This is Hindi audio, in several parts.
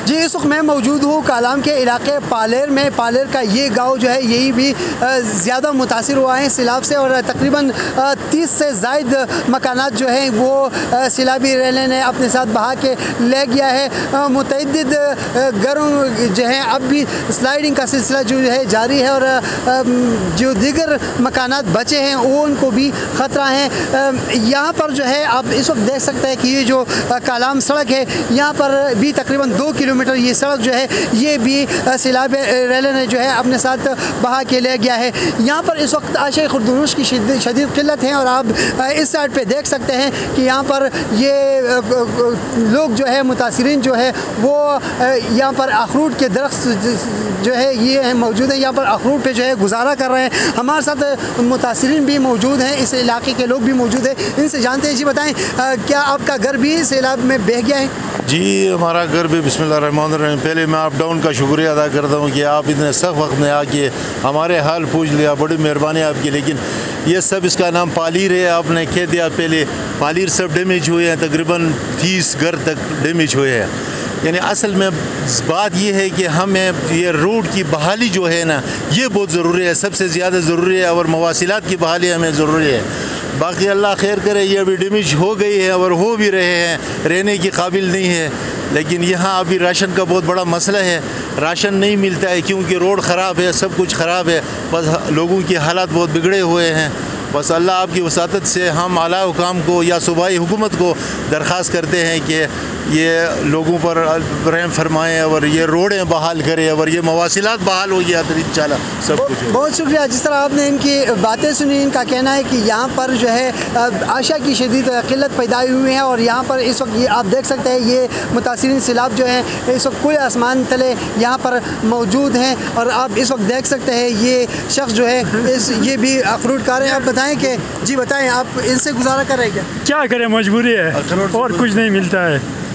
जी, इस वक्त मैं मौजूद हूँ कालाम के इलाके पालेर में। पालेर का ये गांव जो है यही भी ज़्यादा मुतासिर हुआ है सैलाब से और तकरीबन 30 से ज़ायद मकानात जो हैं वो सैलाबी रेले ने अपने साथ बहा के ले गया है। मुतअद्दिद घरों जो हैं अब भी स्लाइडिंग का सिलसिला जो है जारी है और जो दीगर मकानात बचे हैं वो उनको भी ख़तरा है। यहाँ पर जो है आप इस वक्त देख सकते हैं कि ये जो कालाम सड़क है यहाँ पर भी तकरीबन 2 किलोमीटर ये सड़क जो है ये भी सैलाब रेले ने जो है अपने साथ बहा के ले गया है। यहाँ पर इस वक्त आशय खुर्दुनुश की शदीद किल्लत है और आप इस साइड पे देख सकते हैं कि यहाँ पर ये लोग जो है मुतासिरीन जो है वो यहाँ पर अखरूट के दरख्त जो है ये मौजूद है। यहाँ पर अखरूट पे जो है गुजारा कर रहे हैं। हमारे साथ मुतासिरीन भी मौजूद हैं, इस इलाके के लोग भी मौजूद हैं, इनसे जानते हैं। जी बताएं, क्या आपका घर भी सैलाब में बह गया है? जी, हमारा घर भी बिस्मिल्लाहिर्रहमानिर्रहीम। पहले मैं आप डाउन का शुक्रिया अदा करता हूँ कि आप इतने सख्त वक्त में आके हमारे हाल पूछ लिया, बड़ी मेहरबानी आपकी। लेकिन ये सब इसका नाम पालीर है, आपने कह दिया पहले। पालीर सब डैमेज हुए हैं, तकरीबन 30 घर तक डैमेज हुए हैं। यानी असल में बात यह है कि हमें ये रोड की बहाली जो है ना ये बहुत ज़रूरी है, सबसे ज़्यादा ज़रूरी है, और मवासिलात की बहाली हमें ज़रूरी है। बाकी अल्लाह खैर करे, ये अभी डैमेज हो गई है और हो भी रहे हैं, रहने की काबिल नहीं है। लेकिन यहाँ अभी राशन का बहुत बड़ा मसला है, राशन नहीं मिलता है क्योंकि रोड ख़राब है, सब कुछ ख़राब है। बस लोगों की हालात बहुत बिगड़े हुए हैं। बस अल्लाह आपकी वसातत से हम आला हुकाम को या सूबाई हुकूमत को दरख्वास्त करते हैं कि ये लोगों पर रहम फरमाएँ और ये रोडें बहाल करें और ये मवासिलात बहाल हो गया तो इंशाल्लाह सब कुछ। बहुत शुक्रिया। जिस तरह आपने इनकी बातें सुनी, इनका कहना है कि यहाँ पर जो है आशा की शदीद किल्लत पैदा हुई है और यहाँ पर इस वक्त आप देख सकते हैं ये मुतासिरीन सैलाब जो हैं इस वक्त खुले आसमान तले यहाँ पर मौजूद हैं। और आप इस वक्त देख सकते हैं ये शख्स जो है ये भी अखरूट खा रहे हैं। आप बताएँ कि जी बताएँ, आप इनसे गुजारा कर रहे हैं क्या करें, मजबूरी है और कुछ नहीं मिलता है।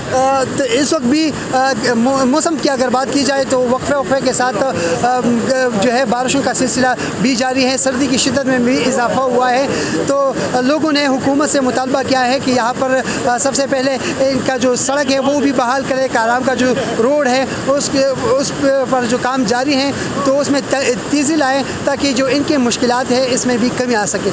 तो इस वक्त भी मौसम की अगर बात की जाए तो वक्फे के साथ जो है बारिशों का सिलसिला भी जारी है, सर्दी की शिद्दत में भी इजाफा हुआ है। तो लोगों ने हुकूमत से मुतालबा किया है कि यहाँ पर सबसे पहले इनका जो सड़क है वो भी बहाल करे। कालाम का जो रोड है उस पर जो काम जारी हैं तो उसमें तेज़ी लाएँ ताकि जो इनके मुश्किलात है इसमें भी कमी आ सके।